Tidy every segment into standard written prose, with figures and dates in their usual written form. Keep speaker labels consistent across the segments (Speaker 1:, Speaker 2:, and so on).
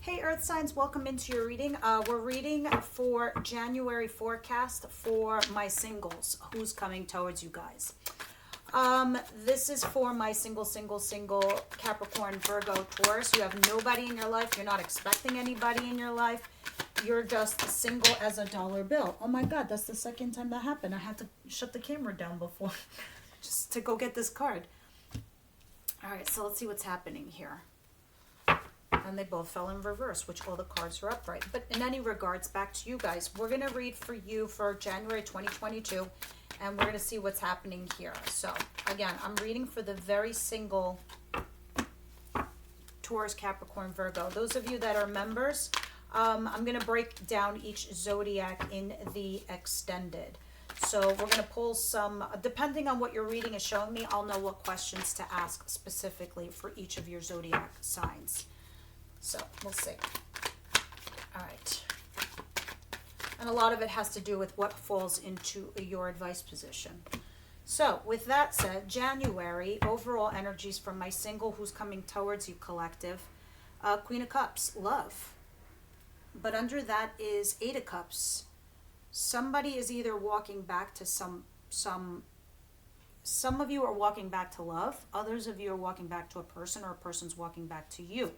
Speaker 1: Hey Earth signs, welcome into your reading. We're reading for January forecast for my singles. Who's coming towards you guys? This is for my single Capricorn, Virgo, Taurus. You have nobody in your life. You're not expecting anybody in your life. You're just single as a dollar bill. Oh my God, that's the second time that happened. I had to shut the camera down before just to go get this card. All right, so let's see what's happening here. And they both fell in reverse, which all the cards are upright. But in any regards, back to you guys. We're going to read for you for January 2022, and we're going to see what's happening here. So, again, I'm reading for the very single Taurus, Capricorn, Virgo. Those of you that are members, I'm going to break down each zodiac in the extended. So we're going to pull some, depending on what your reading is showing me, I'll know what questions to ask specifically for each of your zodiac signs. So we'll see. All right. And a lot of it has to do with what falls into your advice position. So with that said, January, overall energies from my single who's coming towards you collective. Queen of Cups, love. But under that is Eight of Cups. Somebody is either walking back to some of you are walking back to love. Others of you are walking back to a person, or a person's walking back to you.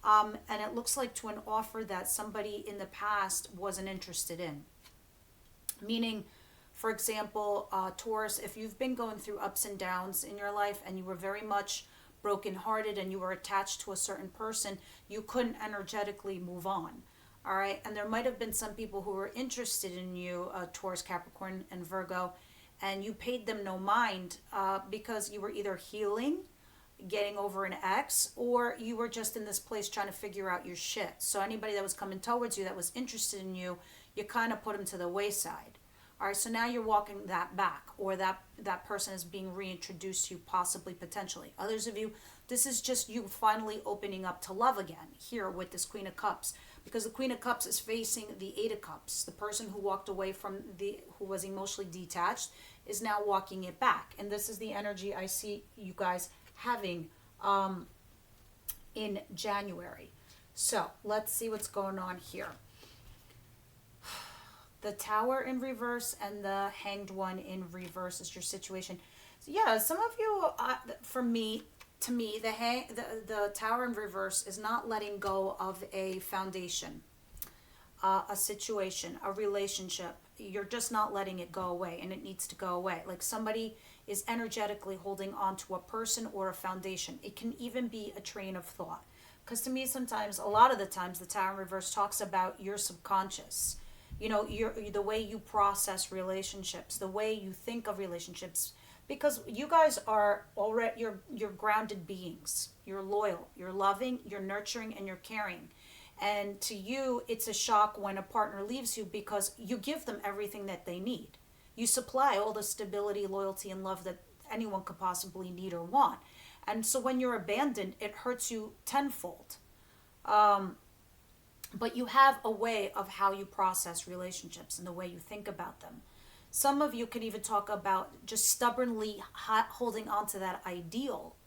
Speaker 1: And it looks like to an offer that somebody in the past wasn't interested in. Meaning, for example, Taurus, if you've been going through ups and downs in your life and you were very much brokenhearted and you were attached to a certain person, you couldn't energetically move on. All right. And there might have been some people who were interested in you, Taurus, Capricorn, and Virgo, and you paid them no mind because you were either healing, getting over an ex, or you were just in this place trying to figure out your shit. So anybody that was coming towards you that was interested in you, you kind of put them to the wayside. All right, so now you're walking that back, or that person is being reintroduced to you, possibly, potentially. Others of you, this is just you finally opening up to love again here with this Queen of Cups, because the Queen of Cups is facing the Eight of Cups. The person who walked away from who was emotionally detached is now walking it back. And this is the energy I see you guys having in January. So let's see what's going on here. The Tower in reverse and the Hanged One in reverse is your situation. So yeah, some of you, to me, the Tower in reverse is not letting go of a foundation, a situation, a relationship. You're just not letting it go away, and it needs to go away. Like somebody is energetically holding on to a person or a foundation. It can even be a train of thought. Because to me, sometimes, a lot of the times, the Tower in reverse talks about your subconscious. You know, the way you process relationships, the way you think of relationships. Because you guys are already, you're grounded beings. You're loyal, you're loving, you're nurturing, and you're caring. And to you, it's a shock when a partner leaves you because you give them everything that they need. You supply all the stability, loyalty, and love that anyone could possibly need or want. And so when you're abandoned, it hurts you tenfold. But you have a way of how you process relationships and the way you think about them. Some of you could even talk about just stubbornly holding on to that ideal.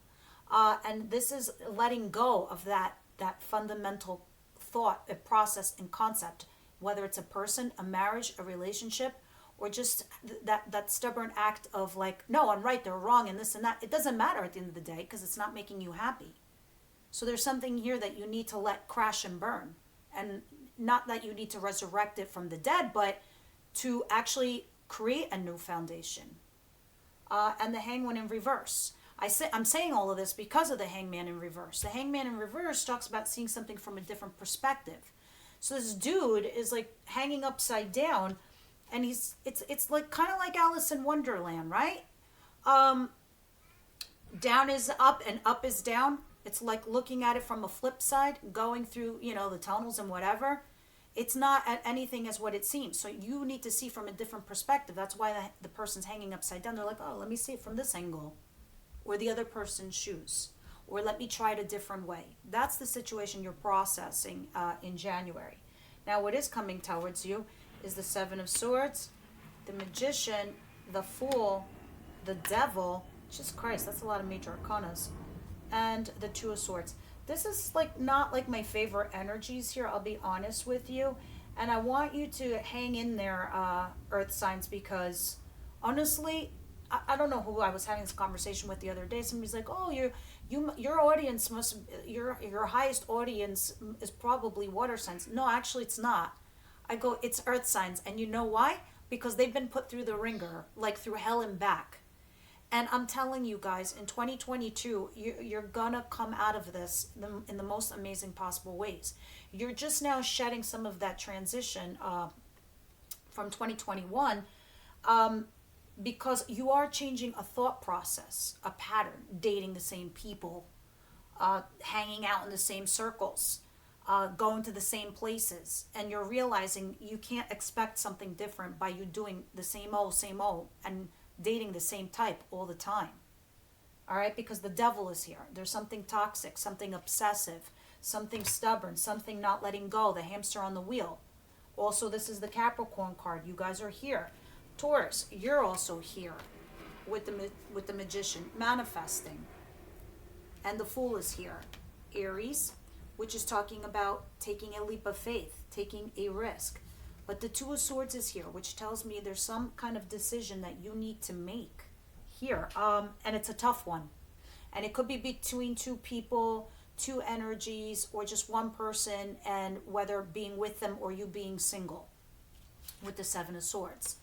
Speaker 1: And this is letting go of that fundamental thought, a process, and concept, whether it's a person, a marriage, a relationship, or just that stubborn act of like, no, I'm right, they're wrong, and this and that. It doesn't matter at the end of the day because it's not making you happy. So there's something here that you need to let crash and burn. And not that you need to resurrect it from the dead, but to actually create a new foundation. And the Hangman in reverse. I'm saying all of this because of the Hangman in reverse. The Hangman in reverse talks about seeing something from a different perspective. So this dude is like hanging upside down, and it's like kind of like Alice in Wonderland, right? Down is up and up is down. It's like looking at it from a flip side, going through, the tunnels and whatever. It's not at anything as what it seems. So you need to see from a different perspective. That's why the person's hanging upside down. They're like, oh, let me see it from this angle. Or the other person's shoes. Or let me try it a different way. That's the situation you're processing in January. Now, what is coming towards you is the Seven of Swords, the Magician, the Fool, the Devil. Jesus Christ, that's a lot of major arcanas. And the Two of Swords. This is like not like my favorite energies here, I'll be honest with you. And I want you to hang in there, earth signs, because honestly, I don't know who I was having this conversation with the other day. Somebody's like, "Oh, your audience must, your highest audience is probably water signs." No, actually, it's not. I go, it's earth signs, and you know why? Because they've been put through the ringer, like through hell and back. And I'm telling you guys, in 2022, you're gonna come out of this in the most amazing possible ways. You're just now shedding some of that transition from 2021, because you are changing a thought process, a pattern, dating the same people, hanging out in the same circles, going to the same places, and you're realizing you can't expect something different by you doing the same old, and dating the same type all the time. All right, because the devil is here. There's something toxic, something obsessive, something stubborn, something not letting go, the hamster on the wheel. Also, this is the Capricorn card. You guys are here. Taurus, you're also here with the magician, manifesting. And the Fool is here. Aries, which is talking about taking a leap of faith, taking a risk. But the Two of Swords is here, which tells me there's some kind of decision that you need to make here. And it's a tough one. And it could be between two people, two energies, or just one person, and whether being with them or you being single with the Seven of Swords.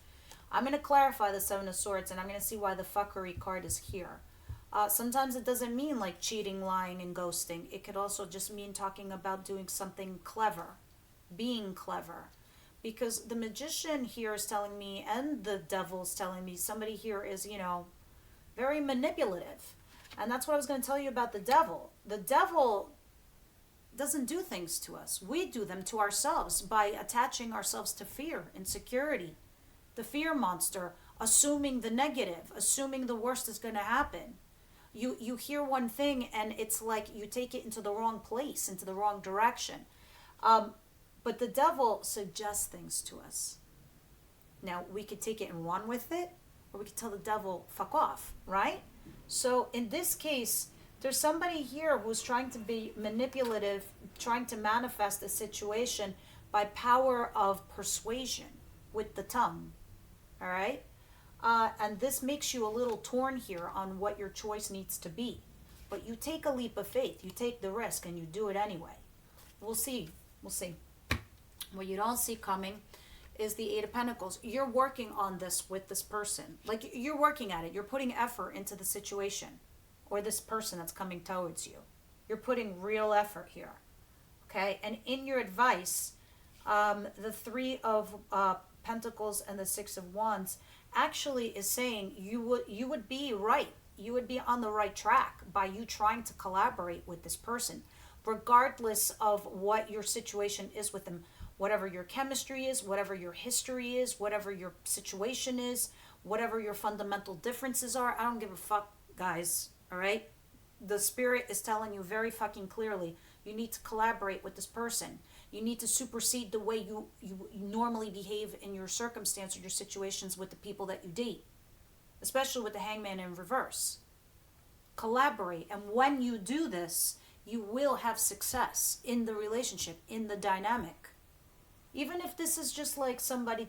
Speaker 1: I'm going to clarify the Seven of Swords, and I'm going to see why the fuckery card is here. Sometimes it doesn't mean like cheating, lying, and ghosting. It could also just mean talking about doing something clever, being clever. Because the Magician here is telling me, and the Devil's telling me, somebody here is, very manipulative. And that's what I was going to tell you about the Devil. The Devil doesn't do things to us. We do them to ourselves by attaching ourselves to fear, insecurity, the fear monster, assuming the negative, assuming the worst is going to happen. You hear one thing and it's like you take it into the wrong place, into the wrong direction. But the Devil suggests things to us. Now, we could take it and run with it, or we could tell the Devil, fuck off, right? So in this case, there's somebody here who's trying to be manipulative, trying to manifest a situation by power of persuasion with the tongue, all right? And this makes you a little torn here on what your choice needs to be. But you take a leap of faith, you take the risk, and you do it anyway. We'll see. What you don't see coming is the Eight of Pentacles. You're working on this with this person. Like, you're working at it. You're putting effort into the situation, or this person that's coming towards you. You're putting real effort here. Okay? And in your advice, the Three of Pentacles and the Six of Wands actually is saying you would be right. You would be on the right track by you trying to collaborate with this person, regardless of what your situation is with them. Whatever your chemistry is, whatever your history is, whatever your situation is, whatever your fundamental differences are, I don't give a fuck, guys, all right? The Spirit is telling you very fucking clearly, you need to collaborate with this person. You need to supersede the way you normally behave in your circumstance or your situations with the people that you date, especially with the Hangman in reverse. Collaborate, and when you do this, you will have success in the relationship, in the dynamic. Even if this is just like somebody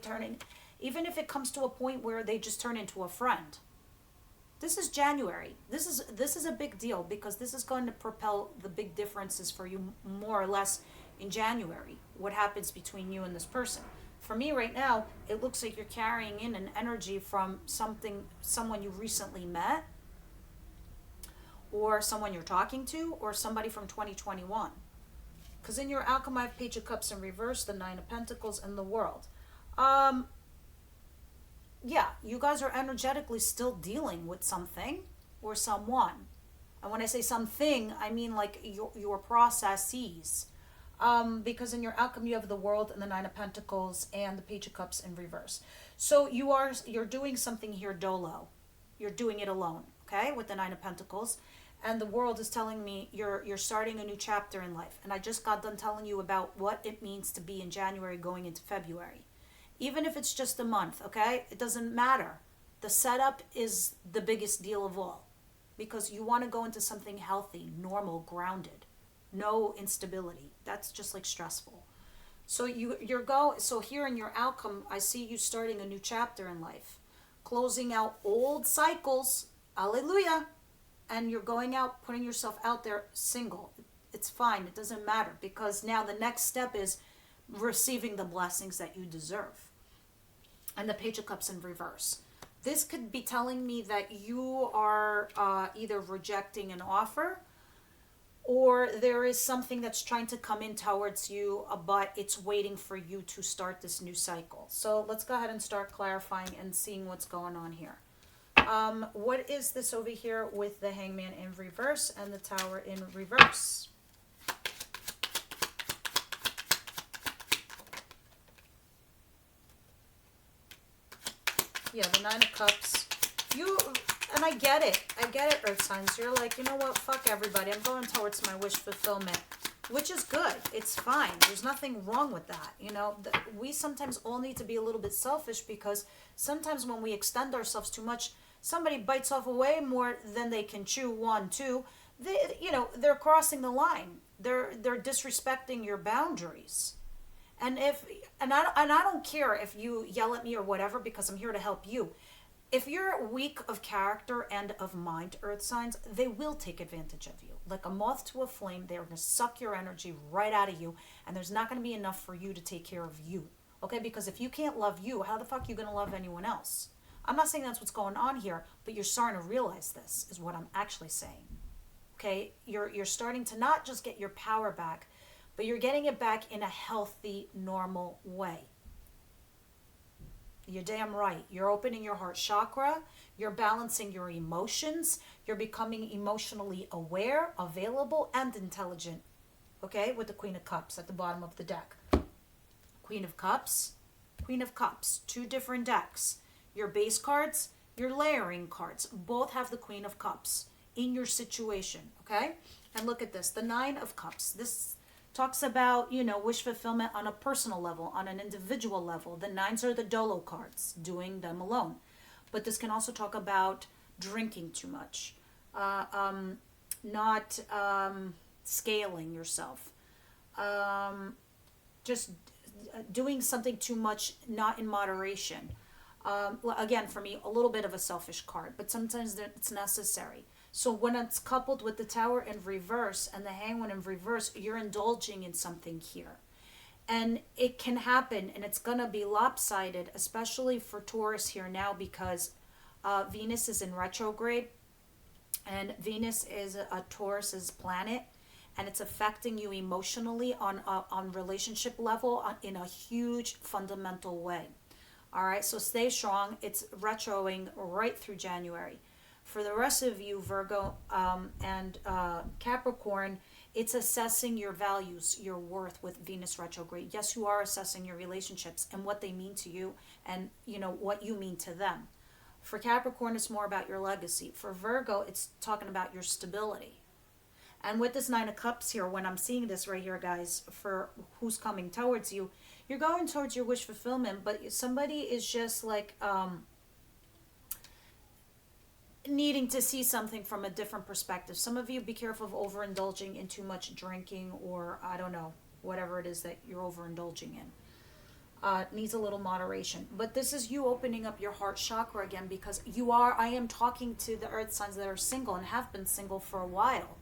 Speaker 1: even if it comes to a point where they just turn into a friend. This is January. This is a big deal, because this is going to propel the big differences for you more or less in January. What happens between you and this person. For me right now, it looks like you're carrying in an energy from someone you recently met, or someone you're talking to, or somebody from 2021. Because in your outcome, I have Page of Cups in reverse, the Nine of Pentacles, and the World. Yeah, you guys are energetically still dealing with something or someone. And when I say something, I mean like your processes. Because in your outcome, you have the World and the Nine of Pentacles and the Page of Cups in reverse. So you're doing something here dolo. You're doing it alone, okay, with the Nine of Pentacles. And the World is telling me you're starting a new chapter in life. And I just got done telling you about what it means to be in January going into February. Even if it's just a month, okay? It doesn't matter. The setup is the biggest deal of all. Because you want to go into something healthy, normal, grounded. no instability. That's just like stressful. So so here in your outcome, I see you starting a new chapter in life, closing out old cycles. Hallelujah. And you're going out, putting yourself out there single. It's fine. It doesn't matter, because now the next step is receiving the blessings that you deserve. And the Page of Cups in reverse. This could be telling me that you are either rejecting an offer, or there is something that's trying to come in towards you, but it's waiting for you to start this new cycle. So let's go ahead and start clarifying and seeing what's going on here. What is this over here with the Hangman in reverse and the Tower in reverse? Yeah, the Nine of Cups. And I get it, Earth signs. You're like, you know what, fuck everybody. I'm going towards my wish fulfillment, which is good. It's fine. There's nothing wrong with that. You know, we sometimes all need to be a little bit selfish, because sometimes when we extend ourselves too much, somebody bites off way more than they can chew. One, two, they're crossing the line. They're disrespecting your boundaries. And I don't care if you yell at me or whatever, because I'm here to help you. If you're weak of character and of mind, Earth signs, they will take advantage of you. Like a moth to a flame, they're going to suck your energy right out of you, and there's not going to be enough for you to take care of you. Okay? Because if you can't love you, how the fuck are you going to love anyone else? I'm not saying that's what's going on here, but you're starting to realize this, is what I'm actually saying. Okay? You're starting to not just get your power back, but you're getting it back in a healthy, normal way. You're damn right. You're opening your heart chakra. You're balancing your emotions. You're becoming emotionally aware, available, and intelligent. Okay? With the Queen of Cups at the bottom of the deck. Queen of Cups. Queen of Cups. Two different decks. Your base cards, your layering cards. Both have the Queen of Cups in your situation. Okay? And look at this. The Nine of Cups. This talks about, wish fulfillment on a personal level, on an individual level. The nines are the dolo cards, doing them alone. But this can also talk about drinking too much, not scaling yourself, just doing something too much, not in moderation. Again, for me, a little bit of a selfish card, but sometimes it's necessary. So when it's coupled with the Tower in reverse and the Hangman in reverse, you're indulging in something here. And it can happen, and it's going to be lopsided, especially for Taurus here now, because Venus is in retrograde, and Venus is a Taurus's planet, and it's affecting you emotionally on relationship level in a huge fundamental way. All right, so stay strong. It's retroing right through January. For the rest of you, Virgo and Capricorn, it's assessing your values, your worth with Venus retrograde. Yes, you are assessing your relationships and what they mean to you, and what you mean to them. For Capricorn, it's more about your legacy. For Virgo, it's talking about your stability. And with this Nine of Cups here, when I'm seeing this right here, guys, for who's coming towards you, you're going towards your wish fulfillment, but somebody is just like needing to see something from a different perspective. Some of you, be careful of overindulging in too much drinking, or I don't know, whatever it is that you're overindulging in. Needs a little moderation. But this is you opening up your heart chakra again, because I am talking to the earth signs that are single and have been single for a while.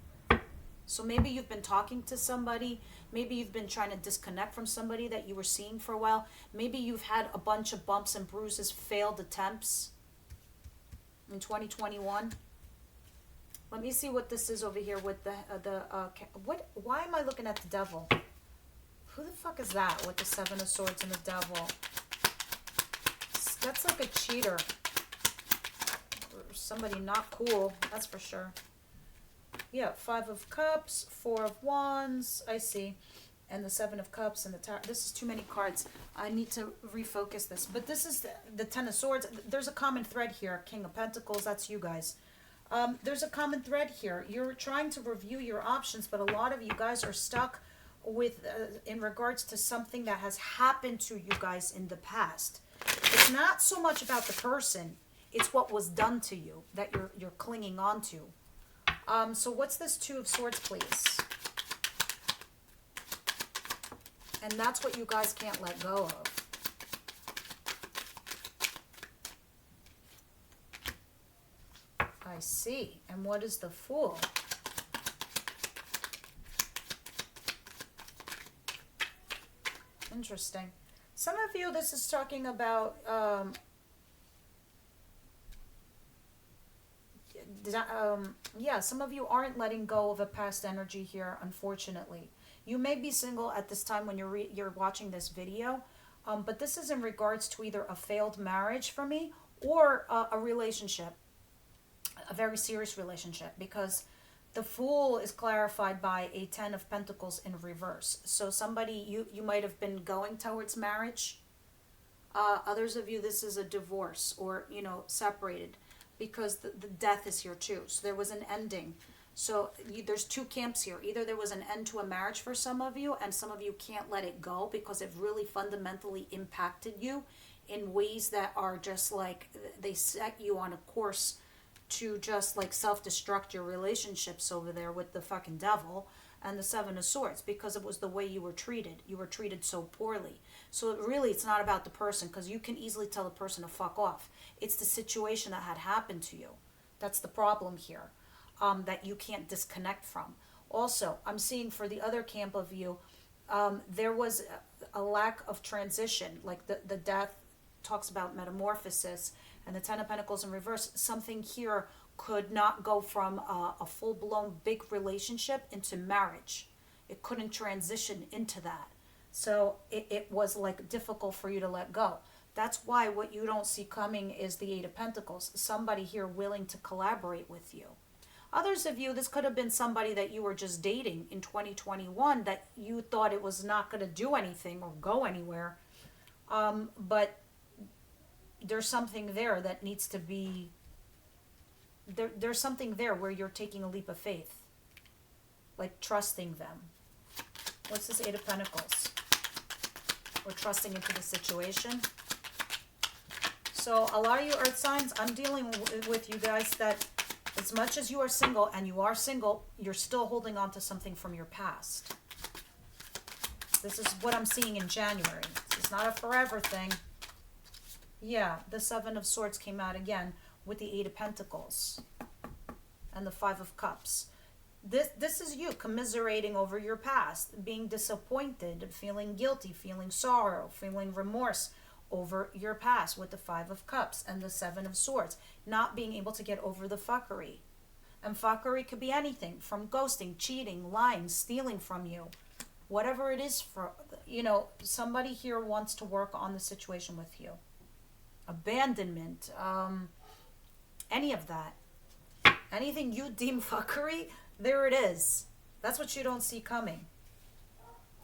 Speaker 1: So maybe you've been talking to somebody, maybe you've been trying to disconnect from somebody that you were seeing for a while, maybe you've had a bunch of bumps and bruises, failed attempts in 2021. Let me see what this is over here with why am I looking at the devil? Who the fuck is that with the Seven of Swords and the devil? That's like a cheater. Or somebody not cool, that's for sure. Yeah, Five of Cups, Four of Wands, I see. And the Seven of Cups and the Tower. This is too many cards. I need to refocus this. But this is the Ten of Swords. There's a common thread here. King of Pentacles, that's you guys. There's a common thread here. You're trying to review your options, but a lot of you guys are stuck with in regards to something that has happened to you guys in the past. It's not so much about the person. It's what was done to you that you're clinging on to. So what's this Two of Swords, please? And that's what you guys can't let go of. I see. And what is the Fool? Interesting. Some of you, this is talking about yeah, some of you aren't letting go of a past energy here, unfortunately. You may be single at this time when you're watching this video, but this is in regards to either a failed marriage for me or a relationship, a very serious relationship, because the Fool is clarified by a 10 of Pentacles in reverse. So somebody, you might have been going towards marriage. Others of you, this is a divorce or, separated, because the death is here too. So there was an ending. So there's two camps here. Either there was an end to a marriage for some of you, and some of you can't let it go because it really fundamentally impacted you in ways that are just like, they set you on a course to just like self-destruct your relationships over there with the fucking devil and the Seven of Swords, because it was the way you were treated. You were treated so poorly. So it's not about the person, because you can easily tell a person to fuck off. It's the situation that had happened to you. That's the problem here, that you can't disconnect from. Also, I'm seeing for the other camp of you, there was a lack of transition. Like the death talks about metamorphosis, and the Ten of Pentacles in reverse. Something here could not go from a full-blown big relationship into marriage. It couldn't transition into that. So it was like difficult for you to let go. That's why what you don't see coming is the Eight of Pentacles. Somebody here willing to collaborate with you. Others of you, this could have been somebody that you were just dating in 2021 that you thought it was not going to do anything or go anywhere. But there's something there that needs to be, there's something there where you're taking a leap of faith. Like trusting them. What's this Eight of Pentacles? We're trusting into the situation. So a lot of you earth signs, I'm dealing with you guys that as much as you are single, and you are single, you're still holding on to something from your past. This is what I'm seeing in January. This is not a forever thing. Yeah, the Seven of Swords came out again with the Eight of Pentacles and the Five of Cups. This is you commiserating over your past, being disappointed, feeling guilty, feeling sorrow, feeling remorse over your past with the Five of Cups and the Seven of Swords, not being able to get over the fuckery. And fuckery could be anything from ghosting, cheating, lying, stealing from you. Whatever it is, for somebody here wants to work on the situation with you. Abandonment, any of that. Anything you deem fuckery, there it is. That's what you don't see coming.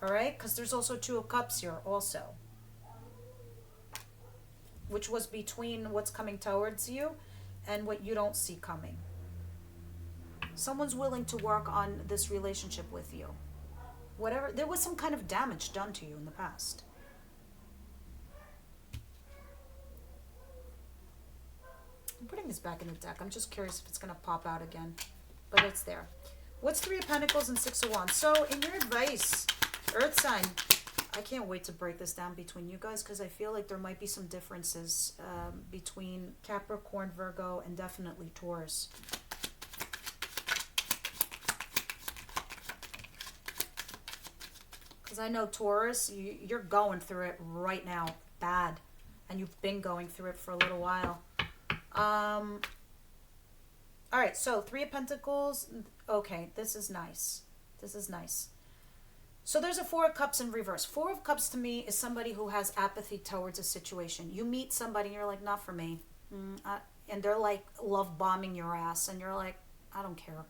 Speaker 1: All right? Because there's also Two of Cups here also, which was between what's coming towards you and what you don't see coming. Someone's willing to work on this relationship with you. Whatever, there was some kind of damage done to you in the past. I'm putting this back in the deck. I'm just curious if it's going to pop out again. But it's there. What's Three of Pentacles and Six of Wands? So, in your advice, Earth sign, I can't wait to break this down between you guys, because I feel like there might be some differences between Capricorn, Virgo, and definitely Taurus. Because I know Taurus, you're going through it right now, bad. And you've been going through it for a little while. All right, so Three of Pentacles. Okay, this is nice. This is nice. So there's a Four of Cups in reverse. Four of Cups to me is somebody who has apathy towards a situation. You meet somebody and you're like, not for me. And they're like love bombing your ass. And you're like, I don't care.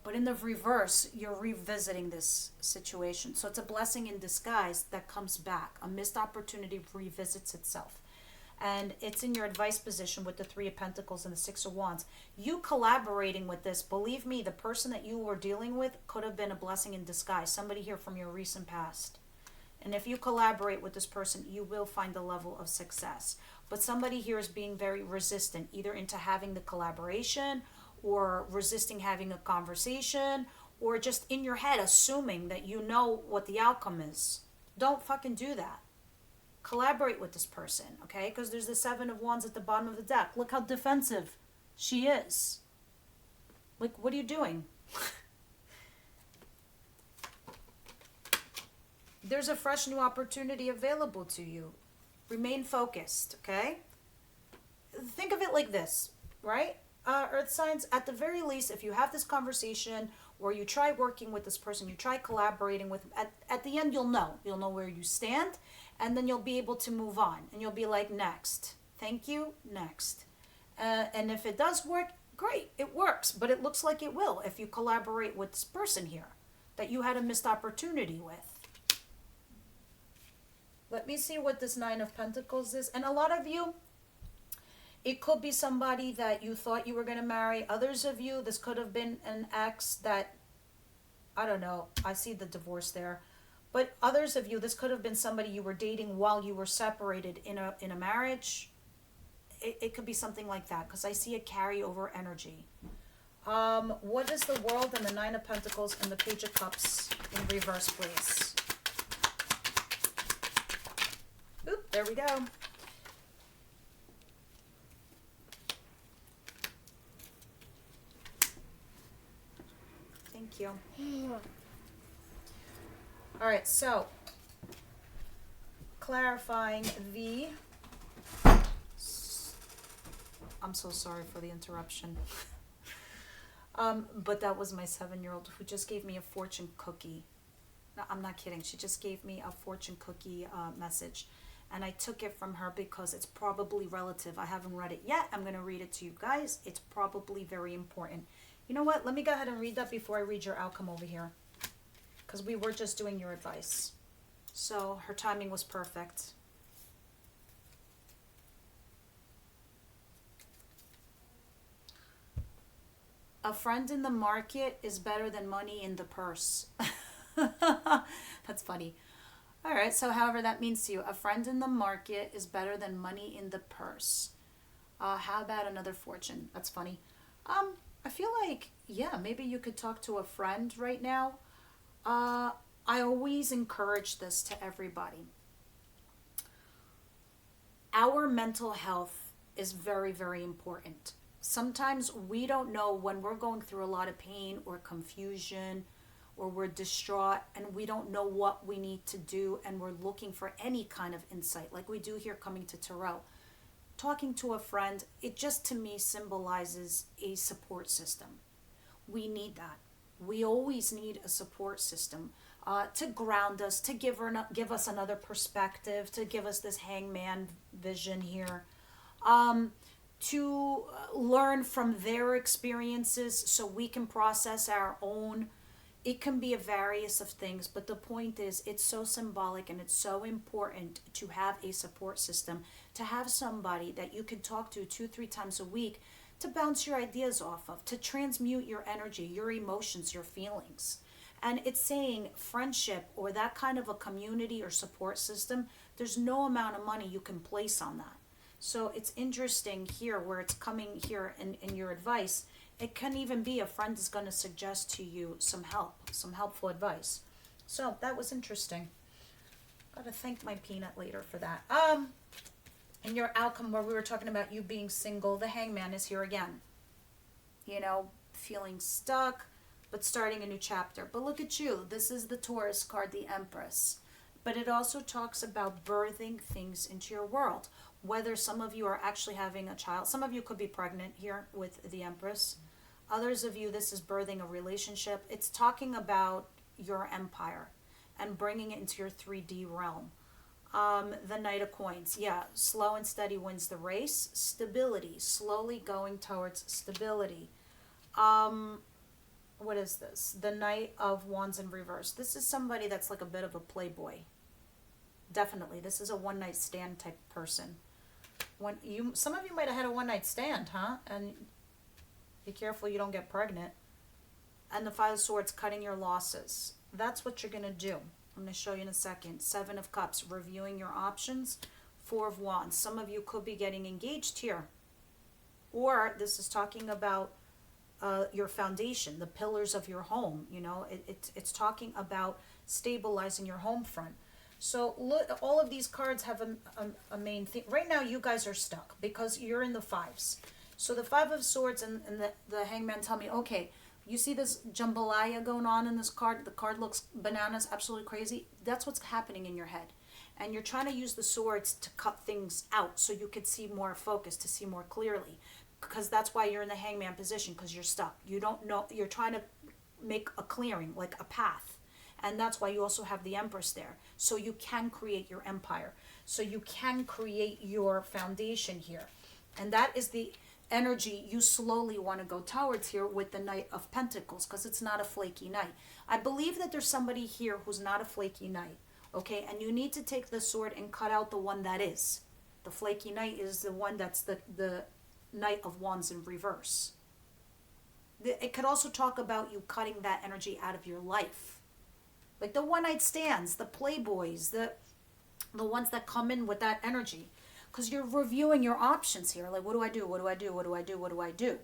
Speaker 1: But in the reverse, you're revisiting this situation. So it's a blessing in disguise that comes back. A missed opportunity revisits itself. And it's in your advice position with the Three of Pentacles and the Six of Wands. You collaborating with this, believe me, the person that you were dealing with could have been a blessing in disguise. Somebody here from your recent past. And if you collaborate with this person, you will find a level of success. But somebody here is being very resistant, either into having the collaboration or resisting having a conversation, or just in your head assuming that you know what the outcome is. Don't fucking do that. Collaborate with this person, okay? Because there's the Seven of Wands at the bottom of the deck. Look how defensive she is. Like, what are you doing? There's a fresh new opportunity available to you. Remain focused, okay? Think of it like this, right? Earth signs, at the very least, if you have this conversation or you try working with this person, you try collaborating with them, at the end you'll know. You'll know where you stand, and then you'll be able to move on. And you'll be like, next. Thank you, next. And if it does work, great, it works. But it looks like it will if you collaborate with this person here that you had a missed opportunity with. Let me see what this Nine of Pentacles is. And a lot of you, it could be somebody that you thought you were going to marry. Others of you, this could have been an ex that, I don't know, I see the divorce there. But others of you, this could have been somebody you were dating while you were separated in a marriage. It could be something like that, because I see a carryover energy. What is the World and the Nine of Pentacles and the Page of Cups in reverse, please? Oop, there we go. Thank you. All right, so clarifying the... I'm so sorry for the interruption. But that was my 7-year-old who just gave me a fortune cookie. No, I'm not kidding. She just gave me a fortune cookie message. And I took it from her because it's probably relative. I haven't read it yet. I'm going to read it to you guys. It's probably very important. You know what? Let me go ahead and read that before I read your outcome over here. Because we were just doing your advice. So her timing was perfect. A friend in the market is better than money in the purse. That's funny. All right, so however that means to you, a friend in the market is better than money in the purse. How about another fortune? That's funny. I feel like, yeah, maybe you could talk to a friend right now. I always encourage this to everybody. Our mental health is very, very important. Sometimes we don't know when we're going through a lot of pain or confusion, or we're distraught and we don't know what we need to do, and we're looking for any kind of insight like we do here coming to tarot. Talking to a friend, it just to me symbolizes a support system. We need that. We always need a support system to ground us, to give us another perspective, to give us this hangman vision here, to learn from their experiences so we can process our own. It can be a various of things, but the point is it's so symbolic and it's so important to have a support system, to have somebody that you can talk to 2-3 times a week to bounce your ideas off of, to transmute your energy, your emotions, your feelings. And it's saying friendship or that kind of a community or support system, there's no amount of money you can place on that. So it's interesting here where it's coming here in your advice. It can even be a friend is going to suggest to you some help, some helpful advice. So that was interesting. Got to thank my peanut later for that. And your outcome where we were talking about you being single, the Hangman is here again. You know, feeling stuck, but starting a new chapter. But look at you. This is the Taurus card, the Empress. But it also talks about birthing things into your world. Whether some of you are actually having a child. Some of you could be pregnant here with the Empress. Others of you, this is birthing a relationship. It's talking about your empire and bringing it into your 3D realm. The Knight of Coins. Yeah, slow and steady wins the race. Stability. Slowly going towards stability. What is this? The Knight of Wands in reverse. This is somebody that's like a bit of a playboy. Definitely. This is a one-night stand type person. Some of you might have had a one-night stand, huh? And be careful you don't get pregnant. And the Five of Swords, cutting your losses. That's what you're going to do. I'm going to show you in a second. 7 of Cups, reviewing your options. 4 of Wands. Some of you could be getting engaged here. Or this is talking about your foundation, the pillars of your home. You know, it's talking about stabilizing your home front. So look, all of these cards have a main theme. Right now, you guys are stuck because you're in the fives. So the Five of Swords and the Hangman tell me, okay, you see this jambalaya going on in this card? The card looks bananas, absolutely crazy. That's what's happening in your head. And you're trying to use the swords to cut things out so you could see more focus, to see more clearly. Because that's why you're in the Hangman position, because you're stuck. You don't know, you're trying to make a clearing, like a path. And that's why you also have the Empress there. So you can create your empire. So you can create your foundation here. And that is the energy you slowly want to go towards here with the Knight of Pentacles, because it's not a flaky knight. I believe that there's somebody here who's not a flaky knight. Okay, and you need to take the sword and cut out the one that is. The flaky knight is the one that's the Knight of Wands in reverse. It could also talk about you cutting that energy out of your life. Like the one-night stands, the playboys, the ones that come in with that energy. Because you're reviewing your options here. Like, what do I do? What do I do? What do I do? What do I do?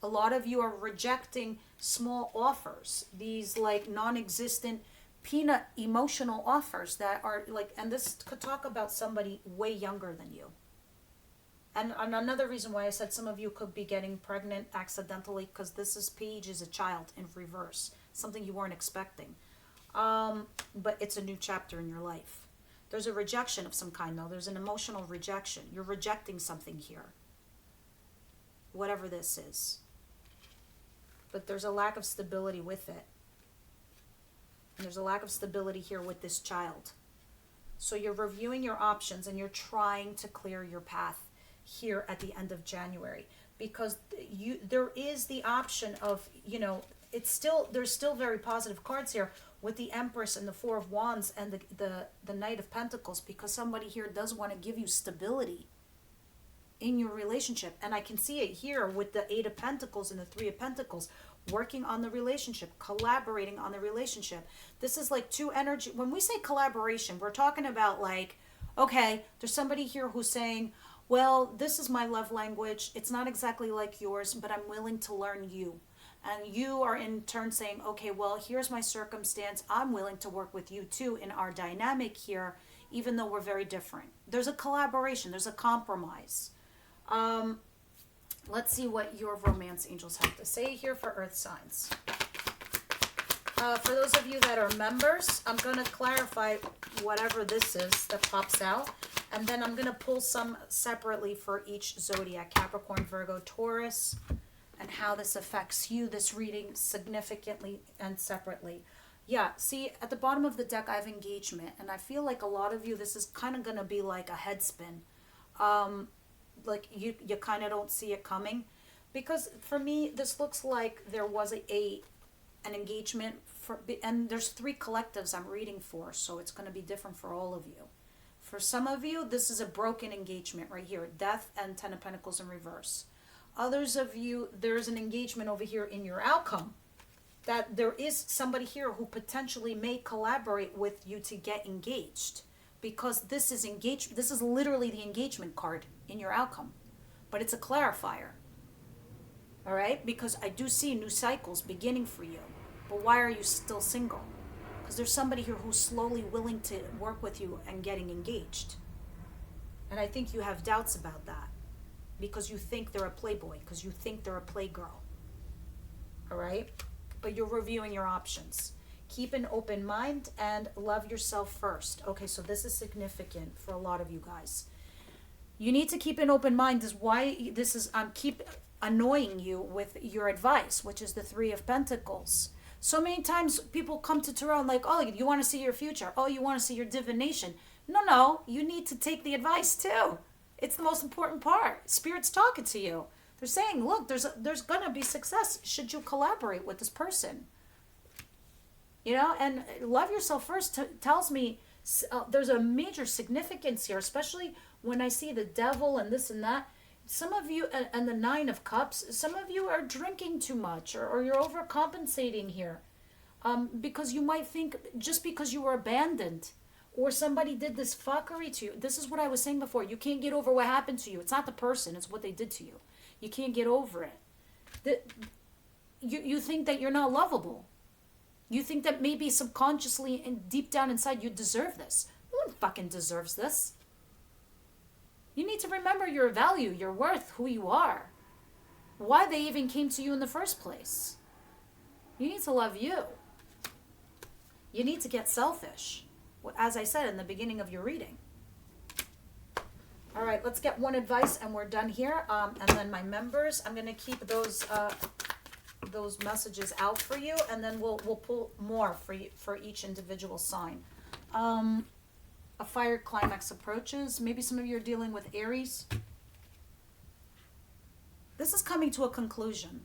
Speaker 1: A lot of you are rejecting small offers. These like non-existent peanut emotional offers that are like, and this could talk about somebody way younger than you. And another reason why I said some of you could be getting pregnant accidentally, because this is Page is a child in reverse, something you weren't expecting. But it's a new chapter in your life. There's a rejection of some kind, though. There's an emotional rejection. You're rejecting something here, whatever this is. But there's a lack of stability with it. And there's a lack of stability here with this child. So you're reviewing your options and you're trying to clear your path here at the end of January, because there is the option of, you know, there's still very positive cards here with the Empress and the Four of Wands and the Knight of Pentacles, because somebody here does want to give you stability in your relationship. And I can see it here with the Eight of Pentacles and the Three of Pentacles, working on the relationship, collaborating on the relationship. This is like two energy. When we say collaboration, we're talking about like, okay, there's somebody here who's saying, well, this is my love language. It's not exactly like yours, but I'm willing to learn you. And you are in turn saying, okay, well, here's my circumstance. I'm willing to work with you too in our dynamic here, even though we're very different. There's a collaboration. There's a compromise. Let's see what your romance angels have to say here for earth signs. For those of you that are members, I'm going to clarify whatever this is that pops out. And then I'm going to pull some separately for each zodiac, Capricorn, Virgo, Taurus, and how this affects you, this reading significantly and separately. Yeah, see, at the bottom of the deck, I have engagement. And I feel like a lot of you, this is kind of going to be like a head spin. Like you kind of don't see it coming. Because for me, this looks like there was an engagement. And there's 3 collectives I'm reading for, so it's going to be different for all of you. For some of you, this is a broken engagement right here. Death and Ten of Pentacles in reverse. Others of you, there's an engagement over here in your outcome. That there is somebody here who potentially may collaborate with you to get engaged. Because this is engagement. This is literally the engagement card in your outcome. But it's a clarifier. All right? Because I do see new cycles beginning for you. But why are you still single? Because there's somebody here who's slowly willing to work with you and getting engaged. And I think you have doubts about that. Because you think they're a playboy. Because you think they're a playgirl. All right? But you're reviewing your options. Keep an open mind and love yourself first. Okay, so this is significant for a lot of you guys. You need to keep an open mind. This is why this is, keep annoying you with your advice, which is the Three of Pentacles. So many times people come to tarot and like, oh, you want to see your future. Oh, you want to see your divination. No, you need to take the advice too. It's the most important part. Spirit's talking to you. They're saying, look, there's going to be success should you collaborate with this person. You know, and love yourself first tells me there's a major significance here, especially when I see the devil and this and that. Some of you, and the Nine of Cups, some of you are drinking too much or you're overcompensating here. Because you might think just because you were abandoned or somebody did this fuckery to you. This is what I was saying before. You can't get over what happened to you. It's not the person. It's what they did to you. You can't get over it. You think that you're not lovable. You think that maybe subconsciously and deep down inside you deserve this. one fucking deserves this. You need to remember your value, your worth, who you are. Why they even came to you in the first place. You need to love you. You need to get selfish. As I said in the beginning of your reading. All right, let's get one advice and we're done here. And then my members, I'm going to keep those messages out for you, and then we'll pull more for you, for each individual sign. A fire climax approaches. Maybe some of you are dealing with Aries. This is coming to a conclusion.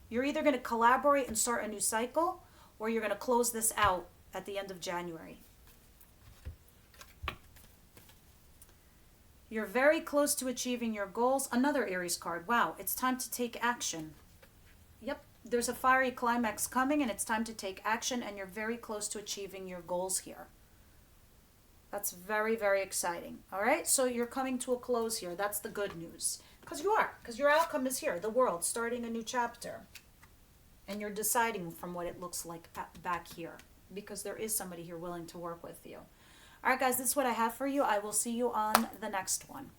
Speaker 1: You're either going to collaborate and start a new cycle, or you're going to close this out at the end of January. You're very close to achieving your goals. Another Aries card. Wow, it's time to take action. Yep, there's a fiery climax coming, and it's time to take action, and you're very close to achieving your goals here. That's very, very exciting. All right, so you're coming to a close here. That's the good news. Because you are. Because your outcome is here. The world, starting a new chapter. And you're deciding from what it looks like back here. Because there is somebody here willing to work with you. All right, guys, this is what I have for you. I will see you on the next one.